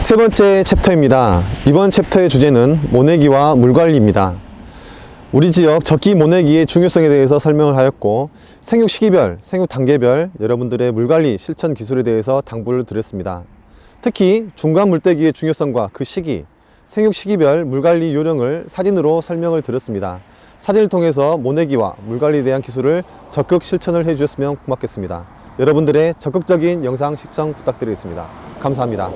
세 번째 챕터입니다. 이번 챕터의 주제는 모내기와 물관리입니다. 우리 지역 적기 모내기의 중요성에 대해서 설명을 하였고, 생육 시기별, 생육 단계별 여러분들의 물관리 실천 기술에 대해서 당부를 드렸습니다. 특히 중간 물대기의 중요성과 그 시기, 생육 시기별 물관리 요령을 사진으로 설명을 드렸습니다. 사진을 통해서 모내기와 물관리에 대한 기술을 적극 실천을 해주셨으면 고맙겠습니다. 여러분들의 적극적인 영상 시청 부탁드리겠습니다. 감사합니다.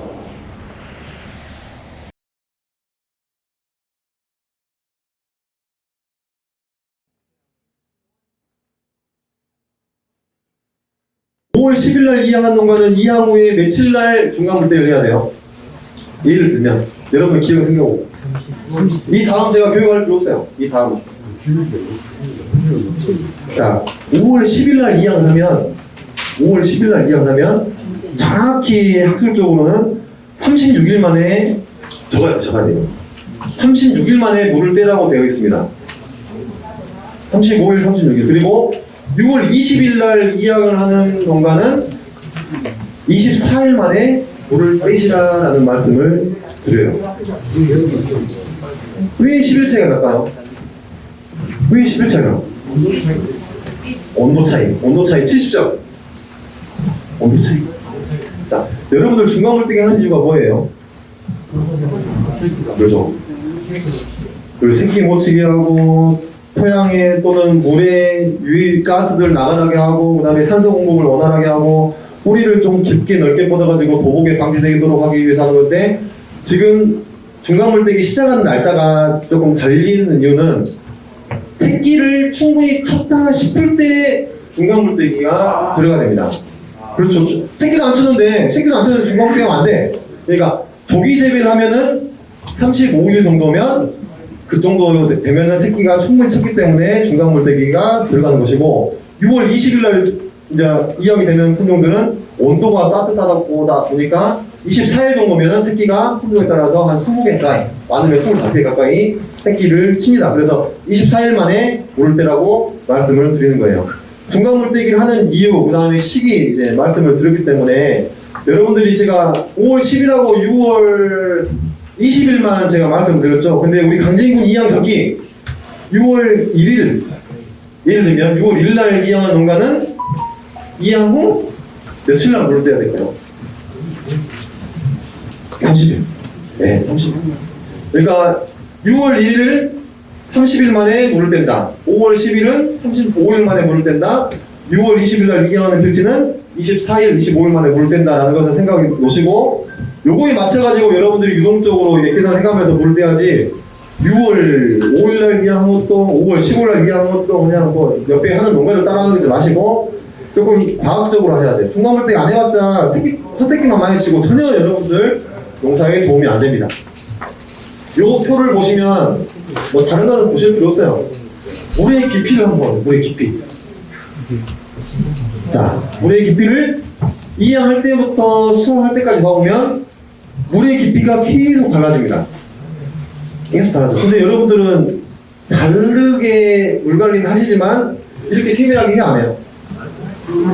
(5월 10일) 날 이양한 농가는 이양 후에 며칠 날 중간 물대기를 해야 돼요? 예를 들면 여러분 기억 생겨오고, 이 다음 제가 교육할 필요 없어요. 이 다음, 자, 5월 10일 날 이양하면 5월 10일 날 이양하면 정확히 학술적으로는 36일 만에 적어야 돼요. 36일 만에 물을 떼라고 되어 있습니다. 35일, 36일. 그리고 6월 20일 날 이양을 하는 농가는 24일 만에 물을 떼시라라는 말씀을 드려요. 왜 10일 차이가 날까요? 왜 10일 차이가? 온도 차이 70점. 온도 차이. 자, 여러분들 중간 물대기 하는 이유가 뭐예요? 그렇죠. 그리고 새끼 못 치게 하고, 토양에 또는 물에 유해 가스들 나가게 하고, 그 다음에 산소 공급을 원활하게 하고, 뿌리를 좀 깊게 넓게 뻗어가지고 도복에 방지되도록 하기 위해서 하는 건데, 지금 중간 물대기 시작하는 날짜가 조금 달리는 이유는 새끼를 충분히 쳤다 싶을 때 중간 물대기가 들어가야 됩니다. 그렇죠. 새끼도 안 쳤는데 중간 물대기가 안 돼. 그러니까 조기 재배를 하면은 35일 정도면, 그 정도 되면은 새끼가 충분히 쳤기 때문에 중간 물대기가 들어가는 것이고, 6월 20일 날 이제 이양이 되는 품종들은 온도가 따뜻하다 보니까 24일 정도면은 새끼가 품종에 따라서 한 20개 가까이, 많으면 25개 가까이 새끼를 칩니다. 그래서 24일 만에 물을 떼라고 말씀을 드리는 거예요. 중간 물대기를 하는 이유, 그 다음에 시기 이제 말씀을 드렸기 때문에, 여러분들이 제가 5월 10일하고 6월 20일만 제가 말씀드렸죠. 근데 우리 강진군 이양 적기 6월 1일, 예를 들면 6월 1일 날 이양한 농가는 이양 후 며칠 날 물을 떼야 될까요? 30일. 네, 30일. 그러니까 6월 1일을 30일 만에 물을 뗀다. 5월 10일은 35일 만에 물을 뗀다. 6월 20일 날 이양하는 필지는 24일, 25일 만에 물을 뗀다라는 것을 생각해 놓으시고, 요거에 맞춰가지고 여러분들이 유동적으로 이렇게 계산해가면서 물을 떼야지, 6월 5일 날 이양한 것도, 5월 15일 날 이양한 것도 그냥 뭐 옆에 하는 농가를 따라하지 마시고 조금 과학적으로 하셔야 돼요. 중간 물대기 안 해봤자 헛새끼만 많이 치고 전혀 여러분들 농사에 도움이 안 됩니다. 요 표를 보시면 뭐 다른 거는 보실 필요 없어요. 물의 깊이를 한번, 물의 깊이. 자, 물의 깊이를 이양할 때부터 수확할 때까지 봐보면 물의 깊이가 계속 달라집니다. 계속 달라져. 근데 여러분들은 다르게 물관리는 하시지만 이렇게 세밀하게 안 해요.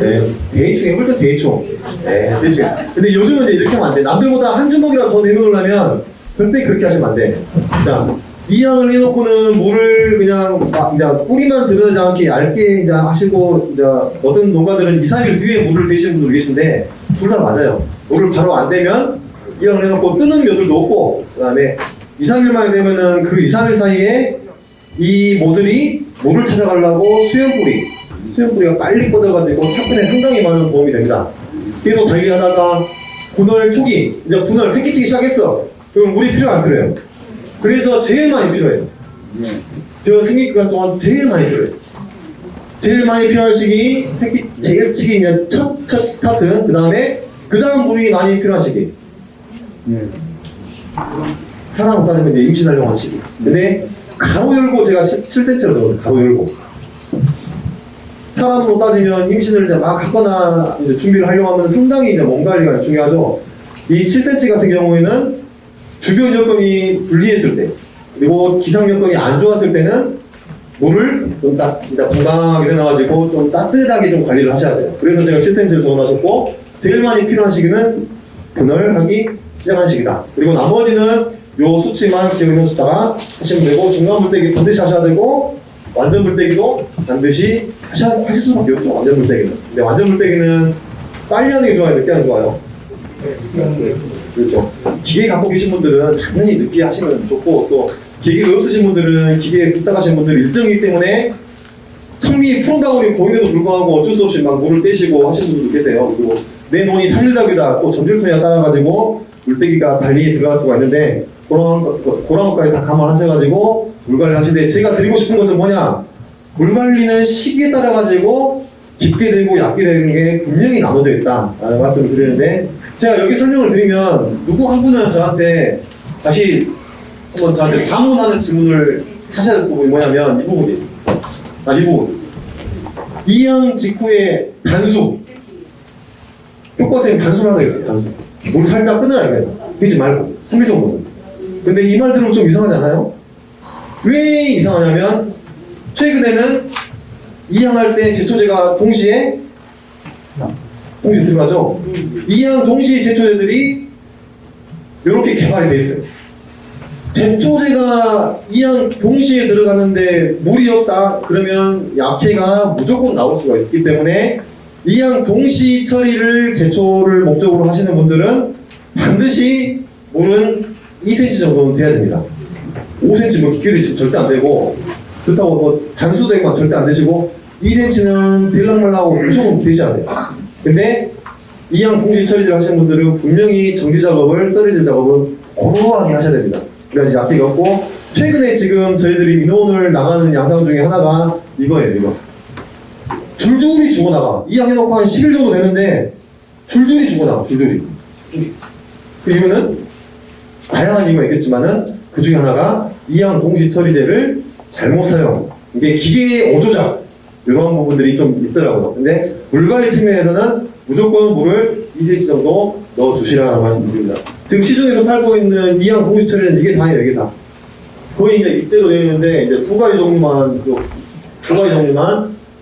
네, 대충 해볼 때 대충. 네, 대충. 근데 요즘은 이제 이렇게 하면 안 돼. 남들보다 한 주먹이라도 더 내놓으려면 절대 그렇게 하시면 안 돼. 자, 이양을 해놓고는 물을 그냥 이제 뿌리만 들어가지 않게 얇게 이제 하시고, 이제 어떤 농가들은 2, 3일 뒤에 물을 대시는 분들 계신데, 둘 다 맞아요. 물을 바로 안 대면 이양을 해놓고 뜨는 묘들도 없고, 그 다음에 2, 3일 만에 되면은 그 2, 3일 사이에 이 모들이 물을 찾아가려고 수염뿌리가 빨리 뻗어가지고 착근에 상당히 많은 도움이 됩니다. 계속 달리하다가 분월 초기, 이제 분월 새끼치기 시작했어. 그럼 물이 필요 안 필요해요? 그래서 제일 많이 필요해요. 벼 생기 기간 동안 제일 많이 필요해요. 제일 많이 필요한 시기, 새끼 제일 치기 첫 스타트, 그 다음 물이 많이 필요한 시기. 사람 따르면 이제 임신하려고 하는 시기. 근데 가로 열고 제가 7cm로 적었어요. 가로 열고. 사람으로 따지면 임신을 이제 막 하거나 이제 준비를 하려고 하면 상당히 이제 몸 관리가 중요하죠. 이 7cm 같은 경우에는 주변 여건이 불리했을 때, 그리고 기상 여건이 안 좋았을 때는 물을 좀 건강하게 해놔가지고 좀 따뜻하게 좀 관리를 하셔야 돼요. 그래서 제가 7cm를 적어놨었고, 제일 많이 필요한 시기는 분월하기 시작하는 시기다. 그리고 나머지는 요 수치만 기억해놓다가 하시면 되고, 중간 물때기 반드시 하셔야 되고, 완전 물때기도 반드시 하실 수밖에 없죠. 완전 물때기는. 근데 완전 물때기는 빨리 하는 게 좋아요, 늦게 하는 게 좋아요? 그렇죠. 기계 갖고 계신 분들은 당연히 늦게 하시면 좋고, 또 기계가 없으신 분들은 기계에 부탁하시는 분들이 일정이기 때문에 청미 푸른 방울이 보이는데도 불구하고 어쩔 수 없이 막 물을 떼시고 하시는 분들도 계세요. 그리고 내 눈이 사질답이다, 또 전질통에 따라가지고 물때기가 달리 들어갈 수가 있는데, 그런 것까지 다 감안하셔가지고 물 관리 하시되, 제가 드리고 싶은 것은 뭐냐? 물 관리는 시기에 따라가지고 깊게 되고 얕게 되는 게 분명히 나눠져 있다 라는 말씀을 드리는데, 제가 여기 설명을 드리면 누구 한 분은 저한테 다시 한번 저한테 반문하는 질문을 하셔야 될 부분이 뭐냐면 이 부분. 이양 직후에 단수. 효과선생님 단수를 하나 있어요. 단수. 물 살짝 끊어야 돼요. 되지 말고 3일 정도는. 근데 이 말 들으면 좀 이상하지 않아요? 왜 이상하냐면 최근에는 이양할 때 제초제가 동시에 들어가죠. 이양 동시에 제초제들이 이렇게 개발이 돼 있어요. 제초제가 이양 동시에 들어가는데 물이 없다 그러면 약해가 무조건 나올 수가 있기 때문에 이양 동시 처리를 제초를 목적으로 하시는 분들은 반드시 물은 2cm 정도는 돼야 됩니다. 5cm 뭐 깊게 드시면 절대 안 되고, 그렇다고 뭐 단수되기만 절대 안 되시고 2cm는 들락말락하고 무조건 되셔야 돼요. 근데 이양 동시 처리를 하시는 분들은 분명히 정지 작업을, 썰이질 작업은 고루하게 하셔야 됩니다. 그래야지 약해가 없고, 최근에 지금 저희들이 민원을 나가는 양상 중에 하나가 이거예요. 이거 줄줄이 죽어나가. 이양 해놓고 한 10일 정도 되는데 줄줄이 죽어나가. 줄줄이. 그 이유는 다양한 이유가 있겠지만은 그 중에 하나가 이양 동시 처리제를 잘못 사용, 이게 기계의 오조작, 이런 부분들이 좀 있더라고요. 근데 물관리 측면에서는 무조건 물을 2cm 정도 넣어주시라는 말씀드립니다. 지금 시중에서 팔고 있는 이양 동시 처리는 이게 다예요. 이게 다 거의 이제 입대로 되어 있는데, 이제 두 가지 종류만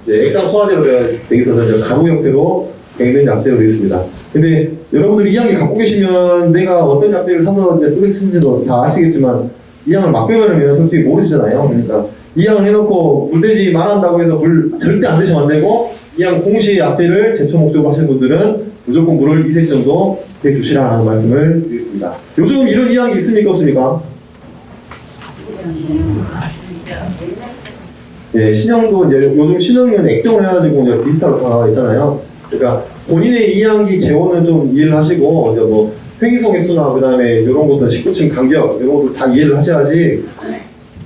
이제 액상 소화제로 되어 있어서 이제 가루 형태로 되어 있는 약재로 되어 있습니다. 근데 여러분들 이 양이 갖고 계시면 내가 어떤 약재를 사서 이제 쓰겠는지도 다 아시겠지만, 이 양을 막 빼버리면 솔직히 모르시잖아요. 그러니까 이 양을 해놓고 물돼지 말한다고 해서 물 절대 안 드시면 안 되고, 이 양 동시에 약재를 제초 목적으로 하시는 분들은 무조건 물을 2cm 정도 대주시라는 말씀을 드리겠습니다. 요즘 이런 이양이 있습니까? 없습니까? 네, 신형도 이제 요즘 신형은 액정을 해가지고 이제 디지털로 다 나와 있잖아요. 그러니까 본인의 이양기 재원은 좀 이해를 하시고, 이제 뭐 폐기소 개수나 그다음에 이런 것도 19층 간격 이런 것도 다 이해를 하셔야지,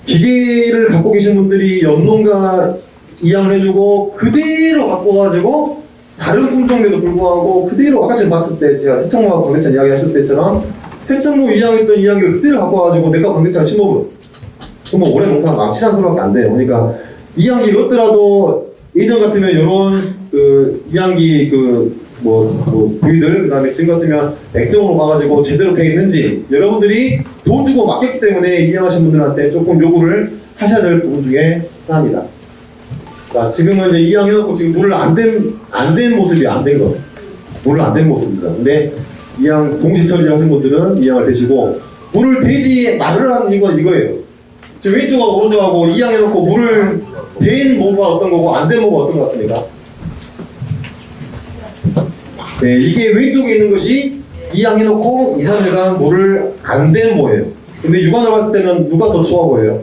기계를 갖고 계신 분들이 연농가 이양을 해주고 그대로 바꿔가지고 다른 품종에도 불구하고 그대로 아까 전에 봤을 때 제가 세창모하고 광대창 이야기 하실 때처럼 세창모 이양했던 이양기를 그대로 바꿔가지고 내가 광대창 심어버려. 그럼 오래 못하면 망치란 소리밖에 안 돼요. 그러니까 이양기를 얻더라도 예전 같으면 이런 그 이양기 부위들, 그 다음에 지금 같으면 액정으로 봐가지고 제대로 돼 있는지 여러분들이 돈 주고 맡겼기 때문에 이양하신 분들한테 조금 요구를 하셔야 될 부분 중에 하나입니다. 자, 지금은 이제 이양해놓고 지금 물을 안 된 모습이 안 된 거. 물을 안 된 모습입니다. 근데 이양 동시 처리를 하신 분들은 이양을 대시고, 물을 대지 말으라는 이유가 이거예요. 지금 왼쪽하고 오른쪽하고 이양해놓고 물을 댄 모가 어떤 거고 안 된 모가 어떤 것 같습니까? 네, 이게 왼쪽에 있는 것이 이양해놓고 2, 3일간 물을 안 댄 모예요. 근데 육안으로 봤을 때는 누가 더 좋아 보여요?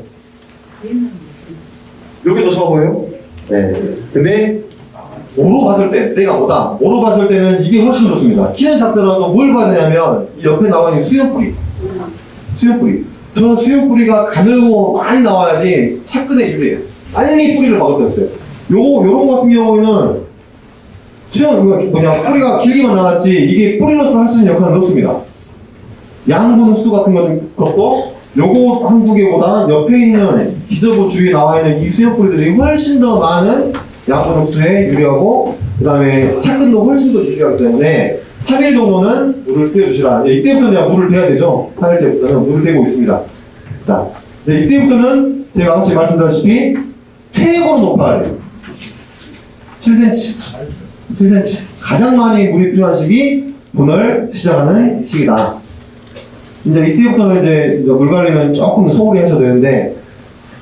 여기 더 좋아 보여요? 네. 근데 오로 봤을 때, 내가 오다. 오로 봤을 때는 이게 훨씬 좋습니다. 키는 작더라도 뭘 봐야 되냐면 이 옆에 나와 있는 수염뿌리. 저 수염뿌리가 가늘고 많이 나와야지 착근에 유리해요. 빨리 뿌리를 박았어요. 요런 거 같은 경우에는 뿌리가 길게만 나왔지 이게 뿌리로서 할 수 있는 역할은 없습니다. 양분 흡수 같은 것도 요거 한두 개보다 옆에 있는 기저부 주위에 나와 있는 이 수염뿌리들이 훨씬 더 많은 양분 흡수에 유리하고, 그 다음에 착근도 훨씬 더 유리하기 때문에 3일 정도는 물을 떼주시라. 이때부터 내가 물을 대야 되죠. 4일째부터는 물을 대고 있습니다. 자, 이때부터는 제가 같이 말씀드렸다시피 최고로 높아야 돼요. 7cm. 가장 많이 물이 필요한 시기, 분을 시작하는 시기다. 이제 이때부터는 이제 물 관리는 조금 소홀히 하셔도 되는데,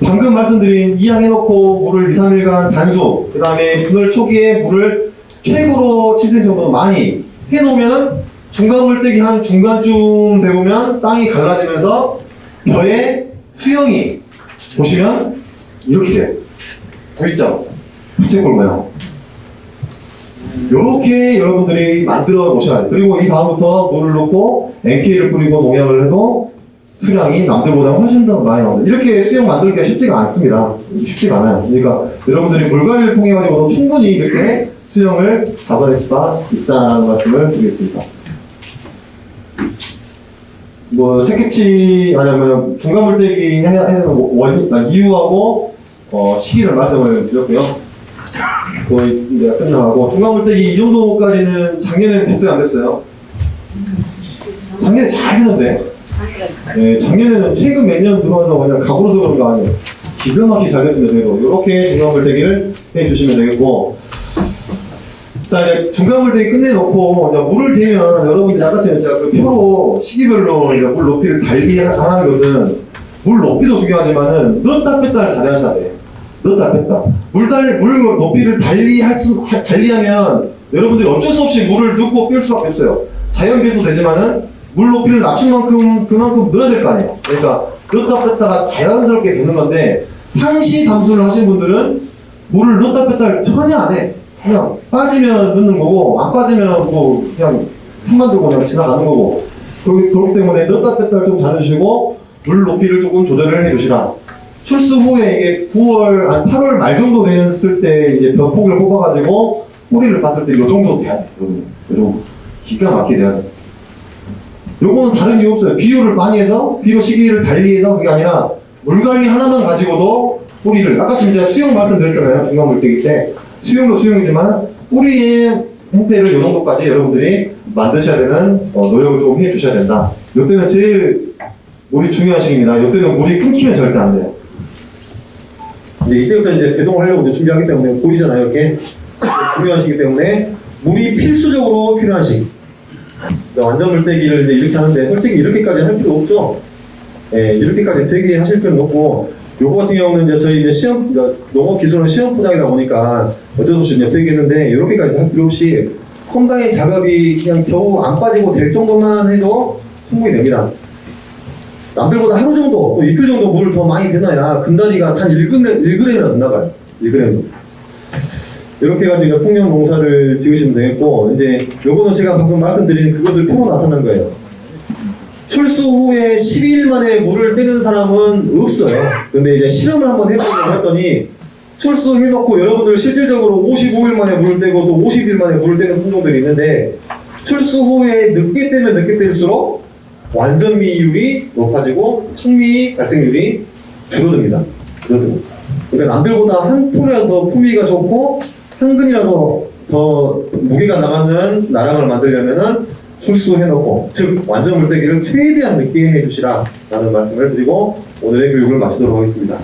방금 말씀드린 이양해놓고 물을 2, 3일간 단수, 그 다음에 분열 초기에 물을 최고로 7cm 정도 많이 해놓으면 중간 물때기 한 중간쯤 되보면 땅이 갈라지면서 벼의 수영이 보시면 이렇게 돼요. V자, 부채꼴 모양. 요렇게 여러분들이 만들어 보셔야 돼요. 그리고 이 다음부터 물을 넣고 NK를 뿌리고 농약을 해도 수량이 남들보다 훨씬 더 많이 나옵니다. 이렇게 수영 만들기가 쉽지가 않습니다. 쉽지가 않아요. 그러니까 여러분들이 물관리를 통해 가지고도 충분히 이렇게 수영을 잡아낼 수가 있다는 말씀을 드리겠습니다. 뭐 색개치 아니면 중간 물때기 하는 이유하고 시기를 말씀을 드렸고요. 거의 이제 끝나가고 중간 물때기 이 정도까지는 작년에는 됐어요, 안 됐어요? 작년에 잘 됐는데. 네, 작년에는 최근 몇 년 들어와서 그냥 각오로서 그런 거 아니에요. 기가 막히게 잘 됐습니다. 그래도 이렇게 중간 물때기를 해주시면 되겠고. 자, 이제 중간 물때기 끝내놓고 이제 물을 대면 여러분들이 아까처럼 제가 그 표로 시기별로 이제 물 높이를 달리하는 것은 물 높이도 중요하지만은 넣었다 뺐다를 잘 하셔야 돼요. 넣었다 뺐다. 물 높이를 달리하면 여러분들이 어쩔 수 없이 물을 넣고 뺄 수밖에 없어요. 자연 배수 되지만은 물 높이를 낮춘 만큼 그만큼 넣어야 될 거 아니에요. 그러니까 넣었다 뺐다가 자연스럽게 되는 건데 상시 담수를 하신 분들은 물을 넣었다 뺐다를 전혀 안 해. 그냥 빠지면 넣는 거고 안 빠지면 뭐 그냥 손만 들고 그냥 지나가는 거고 그렇기 때문에 넣었다 뺐다를 좀 잘해주시고 물 높이를 조금 조절을 해주시라. 출수 후에 이게 9월, 8월 말 정도 됐을 때 이제 벼폭을 뽑아가지고 뿌리를 봤을 때 이 정도 돼야 돼. 이 정도. 기가 막히게 돼야 돼. 요거는 다른 이유 없어요. 비료를 많이 해서, 비료 시기를 달리해서 그게 아니라 물관리 하나만 가지고도 뿌리를, 아까 지금 제가 수영 말씀드렸잖아요. 중간 물때기 때. 수영도 수영이지만 뿌리의 형태를 요 정도까지 여러분들이 만드셔야 되는 노력을 좀 해주셔야 된다. 요때는 제일 물이 중요한 시기입니다. 요때는 물이 끊기면 절대 안 돼요. 이제 이때부터 이제 배동을 하려고 이제 준비하기 때문에 보이잖아요. 이렇게 중요한 시기 때문에 물이 필수적으로 필요한 시기. 완전 물때기를 이제 이렇게 하는데 솔직히 이렇게까지 할 필요 없죠. 예, 이렇게까지 되게 하실 필요는 없고 요거 같은 경우는 이제 저희 이제 시험 농업 기술은 시험 포장이다 보니까 어쩔 수 없이 이제 되게 했는데 이렇게까지 할 필요 없이 컴바인 작업이 그냥 겨우 안 빠지고 될 정도만 해도 충분히 됩니다. 남들보다 하루 정도 또 이틀 정도 물을 더 많이 대놔야 금다리가 단 1g이라도 나가요. 1g. 이렇게 해가지고 이제 풍년 농사를 지으시면 되겠고, 이제 요거는 제가 방금 말씀드린 그것을 표로 나타난 거예요. 출수 후에 12일 만에 물을 떼는 사람은 없어요. 근데 이제 실험을 한번 해보려고 했더니 출수해놓고 여러분들 실질적으로 55일 만에 물을 떼고 또 50일 만에 물을 떼는 품종들이 있는데 출수 후에 늦게 떼면 늦게 뗄수록 완전미율이 높아지고 청미 발생률이 줄어듭니다. 그러니까 남들보다 한 톨이라도 더 품위가 좋고 한 근이라도 더 무게가 나가는 나랑을 만들려면은 출수해놓고, 즉 완전 물때기를 최대한 늦게 해주시라 라는 말씀을 드리고 오늘의 교육을 마치도록 하겠습니다.